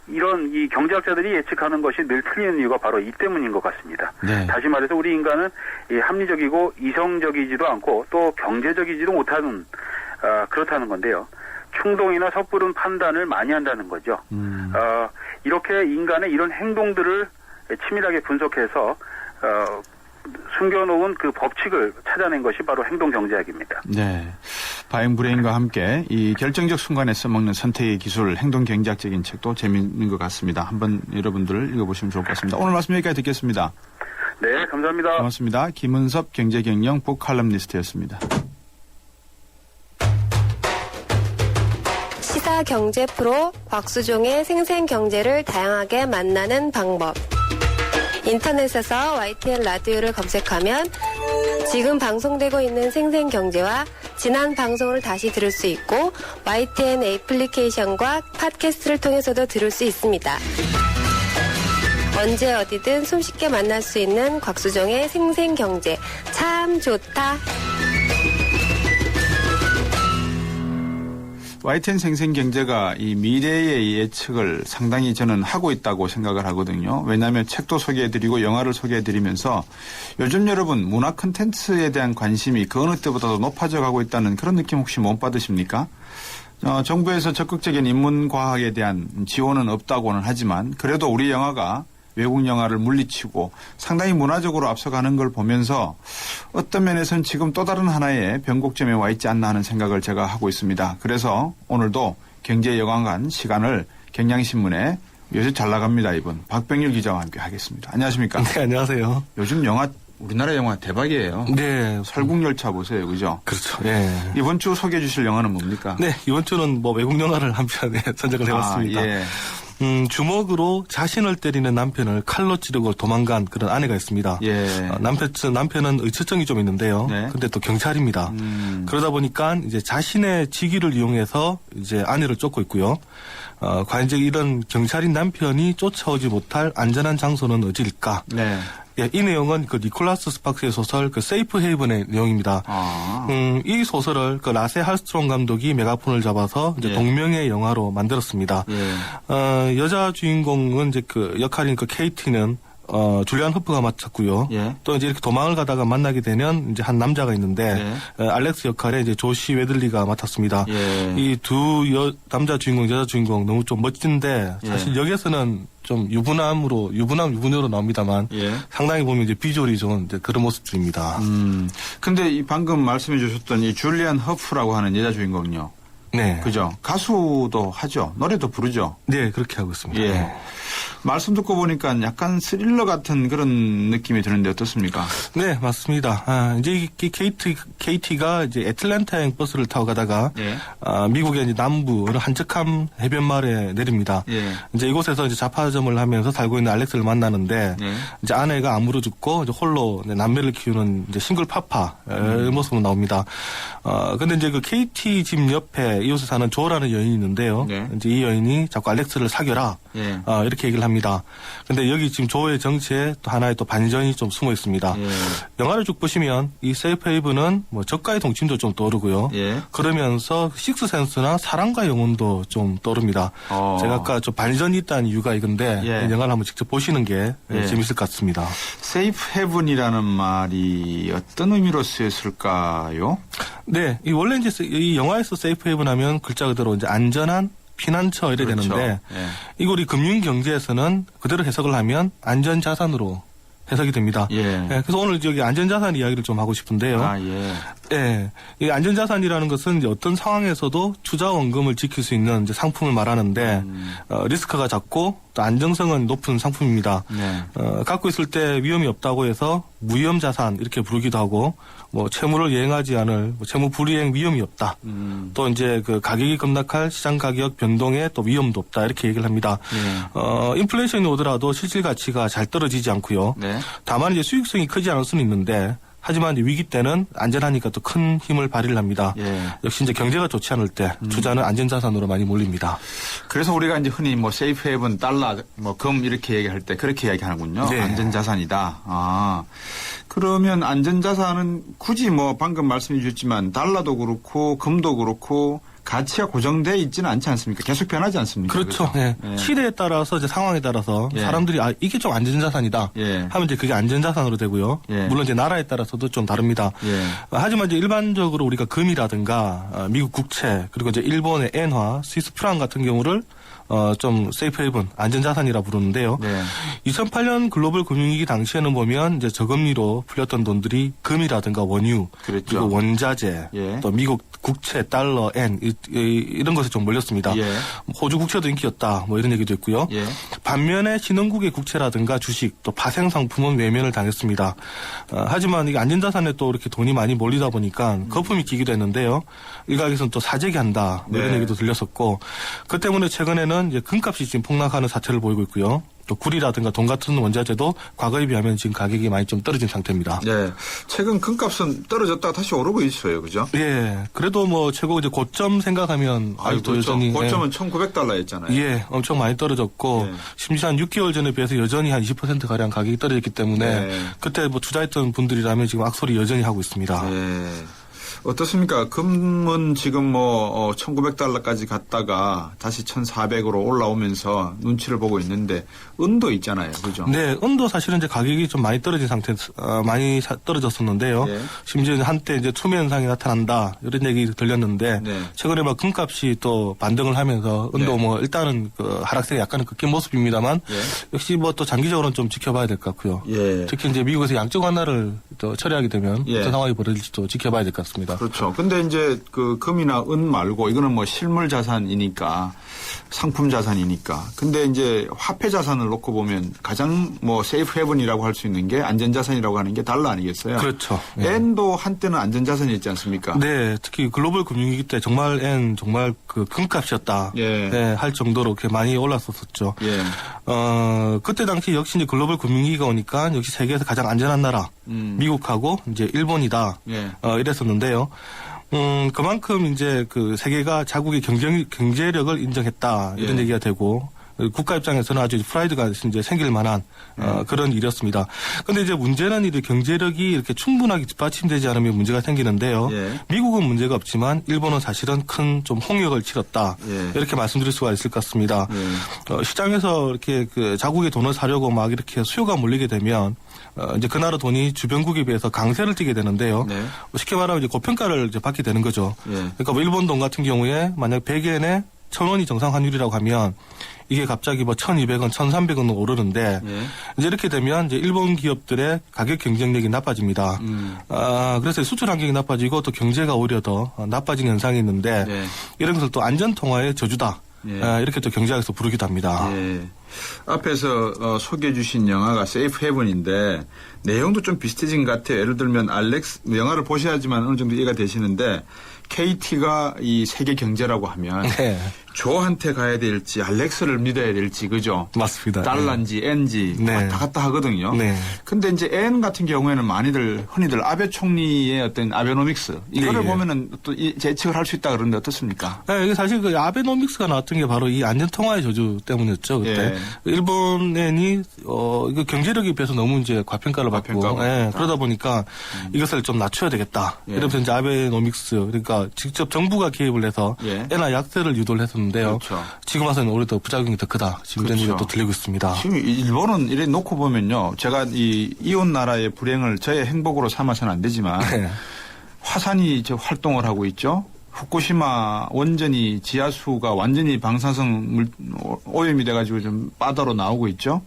이런 이 경제학자들이 예측하는 것이 늘 틀리는 이유가 바로 이 때문인 것 같습니다. 네. 다시 말해서 우리 인간은 이 합리적이고 이성적이지도 않고 또 경제적이지도 못하는 그렇다는 건데요. 충동이나 섣부른 판단을 많이 한다는 거죠. 이렇게 인간의 이런 행동들을 치밀하게 분석해서 숨겨놓은 그 법칙을 찾아낸 것이 바로 행동경제학입니다. 네. 바잉 브레인과 함께 이 결정적 순간에 써먹는 선택의 기술, 행동경제학적인 책도 재미있는 것 같습니다. 한번 여러분들 읽어보시면 좋을 것 같습니다. 오늘 말씀 여기까지 듣겠습니다. 네, 감사합니다. 고맙습니다. 김은섭 경제경영 북칼럼니스트였습니다. 시사 경제 프로 곽수종의 생생경제를 다양하게 만나는 방법. 인터넷에서 YTN 라디오를 검색하면 지금 방송되고 있는 생생경제와 지난 방송을 다시 들을 수 있고 YTN 애플리케이션과 팟캐스트를 통해서도 들을 수 있습니다. 언제 어디든 손쉽게 만날 수 있는 곽수종의 생생경제 참 좋다. YTN 생생경제가 이 미래의 예측을 상당히 저는 하고 있다고 생각을 하거든요. 왜냐하면 책도 소개해드리고 영화를 소개해드리면서 요즘 여러분 문화 콘텐츠에 대한 관심이 그 어느 때보다도 높아져 가고 있다는 그런 느낌 혹시 못 받으십니까? 정부에서 적극적인 인문과학에 대한 지원은 없다고는 하지만 그래도 우리 영화가 외국 영화를 물리치고 상당히 문화적으로 앞서가는 걸 보면서 어떤 면에서는 지금 또 다른 하나의 변곡점에 와 있지 않나 하는 생각을 제가 하고 있습니다. 그래서 오늘도 경제여관관 시간을 경향신문에 요새 잘 나갑니다. 이분 박병일 기자와 함께 하겠습니다. 안녕하십니까? 네, 안녕하세요. 요즘 영화 우리나라 영화 대박이에요. 네. 설국열차 보세요. 그죠? 그렇죠. 네. 이번 주 소개해 주실 영화는 뭡니까? 네. 이번 주는 외국 영화를 한 편에 선정을 해봤습니다. 예. 주먹으로 자신을 때리는 남편을 칼로 찌르고 도망간 그런 아내가 있습니다. 예. 남편은 의처증이 좀 있는데요. 네. 근데 또 경찰입니다. 그러다 보니까 이제 자신의 직위를 이용해서 이제 아내를 쫓고 있고요. 과연 이제 이런 경찰인 남편이 쫓아오지 못할 안전한 장소는 어디일까? 네. 예, 이 내용은 그 니콜라스 스파크의 소설 그 세이프 헤이븐의 내용입니다. 이 소설을 그 라세 할스트롬 감독이 메가폰을 잡아서 이제 예. 동명의 영화로 만들었습니다. 예. 여자 주인공은 이제 그 역할인 그 케이티는 줄리안 허프가 맡았고요. 예. 또 이제 이렇게 도망을 가다가 만나게 되면 이제 한 남자가 있는데 알렉스 역할에 이제 조시 웨들리가 맡았습니다. 예. 이 두 남자 주인공, 여자 주인공 너무 좀 멋진데 사실 역에서는 좀 유부녀로 나옵니다만 상당히 보면 이제 비주얼이 좋은 이제 그런 모습들입니다. 근데 이 방금 말씀해 주셨던 이 줄리안 허프라고 하는 여자 주인공요. 네. 그죠? 가수도 하죠. 노래도 부르죠. 네, 그렇게 하고 있습니다. 예. 말씀 듣고 보니까 약간 스릴러 같은 그런 느낌이 드는데 어떻습니까? 네, 맞습니다. 이제 이 KT가 이제 애틀랜타행 버스를 타고 가다가 예. 미국의 이제 남부 한적함 해변마을에 내립니다. 예. 이제 이곳에서 이제 잡화점을 하면서 살고 있는 알렉스를 만나는데 예. 이제 아내가 안 물어죽고 이제 홀로 이제 남매를 키우는 이제 싱글 파파의 모습으로 나옵니다. 근데 이제 그 KT 집 옆에 이곳에 사는 조라는 여인이 있는데요. 예. 이제 이 여인이 자꾸 알렉스를 사겨라. 예. 이렇게 얘기를 합니다. 근데 여기 지금 조의 정치에 또 하나의 또 반전이 좀 숨어 있습니다. 예. 영화를 쭉 보시면 이 세이프 헤이븐은 뭐 적가의 동침도 좀 떠오르고요. 예. 그러면서 식스센스나 사랑과 영혼도 좀 떠오릅니다. 제가 아까 좀 반전이 있다는 이유가 이건데 예. 이 영화를 한번 직접 보시는 게 예. 재밌을 것 같습니다. 세이프 헤븐이라는 말이 어떤 의미로 쓰였을까요? 네, 원래 이제 이 영화에서 세이프 헤이븐 하면 글자 그대로 이제 안전한 피난처 이래 그렇죠. 되는데 예. 이걸 이 금융 경제에서는 그대로 해석을 하면 안전 자산으로 해석이 됩니다. 예. 그래서 오늘 여기 안전자산 이야기를 좀 하고 싶은데요. 예. 예. 이 안전자산이라는 것은 이제 어떤 상황에서도 투자 원금을 지킬 수 있는 이제 상품을 말하는데 리스크가 작고 또 안정성은 높은 상품입니다. 네. 갖고 있을 때 위험이 없다고 해서 무위험 자산 이렇게 부르기도 하고 뭐 채무를 이행하지 않을 채무 불이행 위험이 없다. 또 이제 그 가격이 급락할 시장 가격 변동에 또 위험도 없다 이렇게 얘기를 합니다. 네. 인플레이션이 오더라도 실질 가치가 잘 떨어지지 않고요. 네. 다만 이제 수익성이 크지 않을 수는 있는데 하지만 이제 위기 때는 안전하니까 또 큰 힘을 발휘를 합니다. 예. 역시 이제 경제가 좋지 않을 때 투자는 안전자산으로 많이 몰립니다. 그래서 우리가 이제 흔히 뭐 세이프 헤븐, 달러, 뭐 금 이렇게 얘기할 때 그렇게 이야기하는군요. 네. 안전자산이다. 그러면 안전자산은 굳이 뭐 방금 말씀해 주셨지만 달러도 그렇고 금도 그렇고 가치가 고정돼 있지는 않지 않습니까? 계속 변하지 않습니까? 그렇죠. 예. 예. 시대에 따라서 이제 상황에 따라서 예. 사람들이 이게 좀 안전자산이다 예. 하면 이제 그게 안전자산으로 되고요. 예. 물론 이제 나라에 따라서도 좀 다릅니다. 예. 하지만 이제 일반적으로 우리가 금이라든가 미국 국채 그리고 이제 일본의 엔화, 스위스 프랑 같은 경우를 좀 세이프 헤이븐 안전자산이라 부르는데요. 네. 2008년 글로벌 금융위기 당시에는 보면 이제 저금리로 풀렸던 돈들이 금이라든가 원유, 그랬죠. 그리고 원자재, 예. 또 미국 국채, 달러, 엔 이런 것에 좀 몰렸습니다. 예. 호주 국채도 인기였다. 뭐 이런 얘기도 있고요. 예. 반면에 신흥국의 국채라든가 주식, 또 파생 상품은 외면을 당했습니다. 하지만 이게 안전자산에 또 이렇게 돈이 많이 몰리다 보니까 거품이 끼기도 했는데요. 일각에서는 또 사재기 한다. 뭐 이런 네. 얘기도 들렸었고 그 때문에 최근에는 이제 금값이 지금 폭락하는 사태를 보이고 있고요. 또 구리라든가 돈 같은 원자재도 과거에 비하면 지금 가격이 많이 좀 떨어진 상태입니다. 네. 최근 금값은 떨어졌다가 다시 오르고 있어요. 그죠? 예. 그래도 뭐 최고 이제 고점 생각하면 아직도 그렇죠. 여전히 고점은 1,900달러였잖아요. 예, 엄청 많이 떨어졌고 네. 심지어 한 6개월 전에 비해서 여전히 한 20% 가량 가격이 떨어졌기 때문에 네. 그때 뭐 투자했던 분들이라면 지금 악소리 여전히 하고 있습니다. 네. 어떻습니까? 금은 지금 뭐 1,900달러까지 갔다가 다시 1,400으로 올라오면서 눈치를 보고 있는데 은도 있잖아요. 그죠? 네, 은도 사실은 이제 가격이 좀 많이 떨어진 상태, 많이 떨어졌었는데요. 예. 심지어 한때 이제 투매 현상이 나타난다 이런 얘기 들렸는데 네. 최근에 막 금값이 또 반등을 하면서 은도 네. 뭐 일단은 그 하락세가 약간은 꺾인 모습입니다만 예. 역시 뭐 또 장기적으로는 좀 지켜봐야 될 것 같고요. 예. 특히 이제 미국에서 양적 완화를 또 처리하게 되면 예. 어떤 상황이 벌어질지도 지켜봐야 될 것 같습니다. 그렇죠. 근데 이제 그 금이나 은 말고 이거는 뭐 실물 자산이니까 상품 자산이니까. 근데 이제 화폐 자산을 놓고 보면 가장 뭐 세이프 헤븐이라고 할 수 있는 게 안전 자산이라고 하는 게 달러 아니겠어요? 그렇죠. 예. 엔도 한때는 안전 자산이었지 않습니까? 네, 특히 글로벌 금융위기 때 정말 엔 정말 그 금값이었다. 예. 네, 할 정도로 이렇게 많이 올랐었었죠. 예. 그때 당시 역시 이제 글로벌 금융위기가 오니까 역시 세계에서 가장 안전한 나라 미국하고 이제 일본이다. 예. 이랬었는데요. 그만큼 이제 그 세계가 자국의 경제력을 인정했다 이런 예. 얘기가 되고 국가 입장에서는 아주 프라이드가 이제 생길 만한 그런 일이었습니다. 그런데 이제 문제는 이 경제력이 이렇게 충분하게 뒷받침되지 않으면 문제가 생기는데요. 예. 미국은 문제가 없지만 일본은 사실은 큰 좀 홍역을 치렀다. 예. 이렇게 말씀드릴 수가 있을 것 같습니다. 예. 시장에서 이렇게 그 자국의 돈을 사려고 막 이렇게 수요가 몰리게 되면 이제 그 나라 돈이 주변국에 비해서 강세를 띠게 되는데요. 네. 쉽게 말하면 이제 고평가를 이제 받게 되는 거죠. 예. 그러니까 뭐 일본 돈 같은 경우에 만약 100엔에 1,000원이 정상 환율이라고 하면 이게 갑자기 뭐 1,200원, 1,300원으로 오르는데 예. 이제 이렇게 되면 이제 일본 기업들의 가격 경쟁력이 나빠집니다. 그래서 수출 환경이 나빠지고 또 경제가 오히려 더 나빠진 현상이 있는데 예. 이런 것을 또 안전 통화의 저주다. 예. 이렇게 또 경제학에서 부르기도 합니다. 예. 앞에서 소개해 주신 영화가 세이프 헤븐인데 내용도 좀 비슷해진 것 같아요. 예를 들면 영화를 보셔야지만 어느 정도 이해가 되시는데 KT가 이 세계 경제라고 하면 네. 조한테 가야 될지 알렉스를 믿어야 될지 그죠? 맞습니다. 달러인지 N지 네. 왔다 갔다 하거든요. 네. 근데 이제 N 같은 경우에는 흔히들 아베 총리의 어떤 아베노믹스 이거를 네. 보면은 또 예측을 할 수 있다 그러는데 어떻습니까? 네, 이게 사실 그 아베노믹스가 나왔던 게 바로 이 안전통화의 저주 때문이었죠. 그때 예. 일본엔이 이거 경제력에 비해서 너무 이제 과평가를 받고 그러다 보니까 이것을 좀 낮춰야 되겠다. 예. 이러면서 이제 아베노믹스 그러니까 직접 정부가 개입을 해서 예. 엔화 약세를 유도를 했었는데요. 그렇죠. 지금 와서는 오히려 더 부작용이 더 크다. 지금 이런 얘기가 또 들리고 있습니다. 지금 일본은 이래 놓고 보면요. 제가 이 이웃 나라의 불행을 저의 행복으로 삼아서는 안 되지만 네. 화산이 활동을 하고 있죠. 후쿠시마 원전이 지하수가 완전히 방사성 오염이 돼가지고 좀 바다로 나오고 있죠.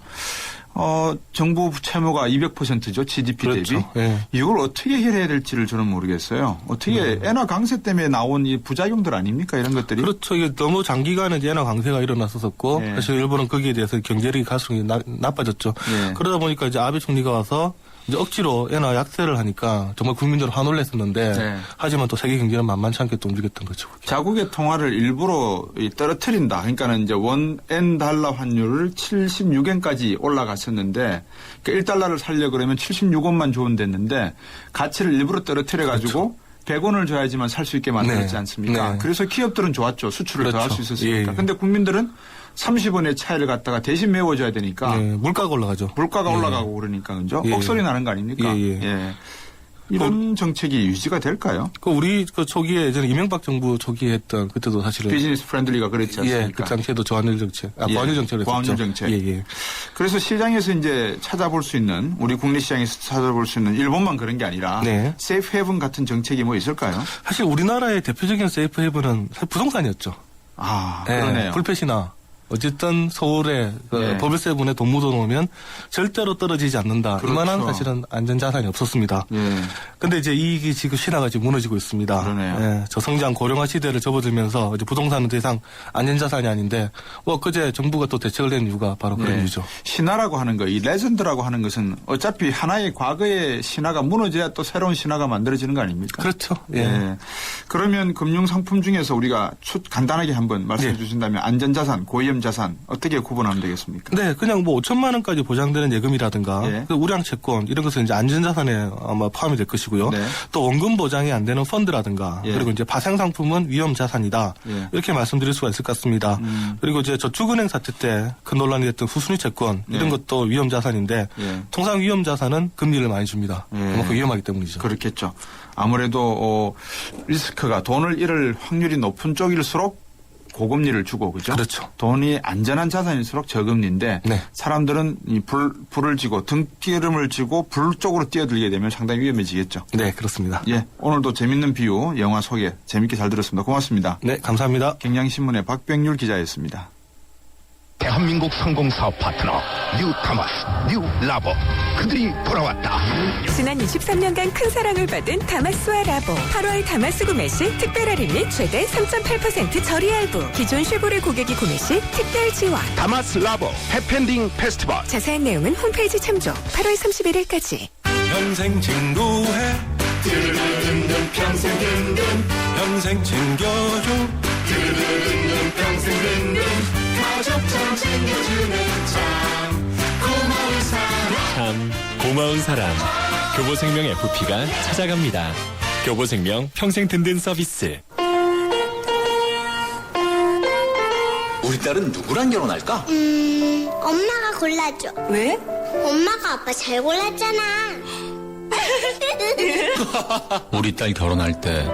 정부 채무가 200%죠. GDP 그렇죠. 대비. 예. 이걸 어떻게 해결해야 될지를 저는 모르겠어요. 어떻게 엔화 강세 때문에 나온 이 부작용들 아닙니까? 이런 것들이. 그렇죠. 이게 너무 장기간에 엔화 강세가 일어났었고 예. 사실 일본은 거기에 대해서 경제력이 갈수록 나빠졌죠. 예. 그러다 보니까 이제 아베 총리가 와서 이제 억지로 엔화 약세를 하니까 정말 국민들은 화를 냈었는데 네. 하지만 또 세계 경제는 만만치 않게 또 움직였던 거죠. 그게. 자국의 통화를 일부러 떨어뜨린다. 그러니까는 이제 N 달러 환율을 76엔까지 올라갔었는데 그러니까 1달러를 살려 그러면 76원만 주면 됐는데 가치를 일부러 떨어뜨려 가지고 그렇죠. 100원을 줘야지만 살 수 있게 만들었지 네. 않습니까? 네. 그래서 기업들은 좋았죠. 수출을 그렇죠. 더 할 수 있었으니까. 예. 근데 국민들은 30원의 차이를 갖다가 대신 메워줘야 되니까 물가가 올라가죠. 물가가 올라가고 그러니까 그죠? 예. 억소리 나는 거 아닙니까? 예. 이런 정책이 유지가 될까요? 우리 초기에 예전에 이명박 정부 초기에 했던 그때도 사실은 비즈니스 프렌들리가 그랬지 않습니까? 예, 그 당시에도 저환율 정책, 고환율 정책을 고환율 했었죠. 정책. 예. 그래서 시장에서 이제 찾아볼 수 있는 우리 국내 시장에서 찾아볼 수 있는 일본만 그런 게 아니라 네. 세이프 헤븐 같은 정책이 뭐 있을까요? 사실 우리나라의 대표적인 세이프 헤븐은 사실 부동산이었죠. 그러네요. 불패시나. 어쨌든 서울에 버블세븐에 돈 묻어놓으면 절대로 떨어지지 않는다. 그렇죠. 이만한 사실은 안전자산이 없었습니다. 근데 이제 이익이 지금 신화가 지금 무너지고 있습니다. 그러네요. 저성장 고령화 시대를 접어들면서 이제 부동산은 더 이상 안전자산이 아닌데 그제 정부가 또 대책을 낸 이유가 바로 그런 이유죠. 신화라고 하는 거, 이 레전드라고 하는 것은 어차피 하나의 과거의 신화가 무너져야 또 새로운 신화가 만들어지는 거 아닙니까? 그렇죠. 그러면 금융상품 중에서 우리가 간단하게 한번 말씀해 주신다면 안전자산, 고위험 자산 어떻게 구분하면 되겠습니까? 네, 그냥 5천만 원까지 보장되는 예금이라든가 우량 채권 이런 것은 이제 안전자산에 아마 포함이 될 것이고요. 또 원금 보장이 안 되는 펀드라든가 그리고 이제 파생 상품은 위험 자산이다. 이렇게 말씀드릴 수가 있을 것 같습니다. 그리고 이제 저축은행 사태 때 큰 논란이 됐던 후순위 채권 이런 것도 위험 자산인데 통상 위험 자산은 금리를 많이 줍니다. 그만큼 위험하기 때문이죠. 그렇겠죠. 아무래도 리스크가 돈을 잃을 확률이 높은 쪽일수록 고금리를 주고 그죠? 그렇죠. 돈이 안전한 자산일수록 저금리인데 사람들은 이 불을 지고 등기름을 지고 불 쪽으로 뛰어들게 되면 상당히 위험해지겠죠. 네, 그렇습니다. 오늘도 재밌는 비유, 영화 소개 재밌게 잘 들었습니다. 고맙습니다. 네, 감사합니다. 경향신문의 박병률 기자였습니다. 대한민국 성공 사업 파트너 뉴 타마스, 뉴 라보 그들이 돌아왔다. 지난 23년간 큰 사랑을 받은 다마스와 라보 8월 다마스 구매 시 특별 할인 및 최대 3.8% 저리 할부 기존 쉐보레 고객이 구매 시 특별 지원 다마스 라보 해펜딩 페스티벌 자세한 내용은 홈페이지 참조 8월 31일까지 평생 친구해 드르르르 평생 든든 평생 챙겨줘 드르르르 평생 든든 가족처럼 챙겨주는 참 고마운 사람 참 고마운 사람 교보생명 FP가 찾아갑니다. 교보생명 평생 든든 서비스. 우리 딸은 누구랑 결혼할까? 엄마가 골라줘. 왜? 엄마가 아빠 잘 골랐잖아. 우리 딸 결혼할 때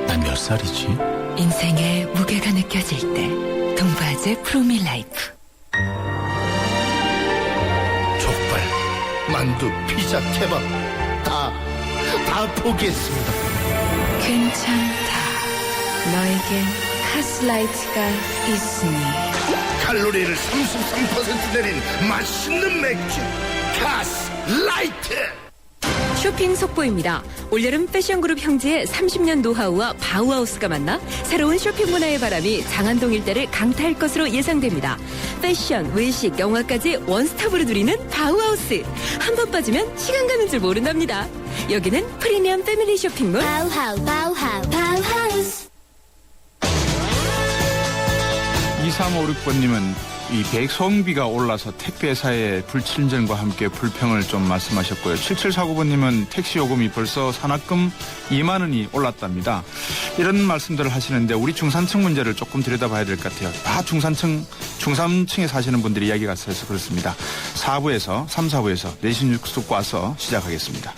난 몇 살이지? 인생의 무게가 느껴질 때 동바제 프로밀라이프. 족발, 만두, 피자, 케밥 다 포기했습니다. 괜찮다. 너에겐 카스라이트가 있으니. 칼로리를 33% 내린 맛있는 맥주 카스라이트. 쇼핑 속보입니다. 올여름 패션그룹 형제의 30년 노하우와 바우하우스가 만나 새로운 쇼핑 문화의 바람이 장안동 일대를 강타할 것으로 예상됩니다. 패션, 외식, 영화까지 원스톱으로 누리는 바우하우스. 한 번 빠지면 시간 가는 줄 모른답니다. 여기는 프리미엄 패밀리 쇼핑몰 바우하우스. 2356번님은 이 배송비가 올라서 택배사의 불친절과 함께 불평을 좀 말씀하셨고요. 7749번님은 택시 요금이 벌써 산악금 2만 원이 올랐답니다. 이런 말씀들을 하시는데 우리 중산층 문제를 조금 들여다봐야 될 것 같아요. 다 중산층에 사시는 분들이 이야기가 있어서 그렇습니다. 4부에서 3, 4부에서 내신 뉴스 듣고 와서 시작하겠습니다.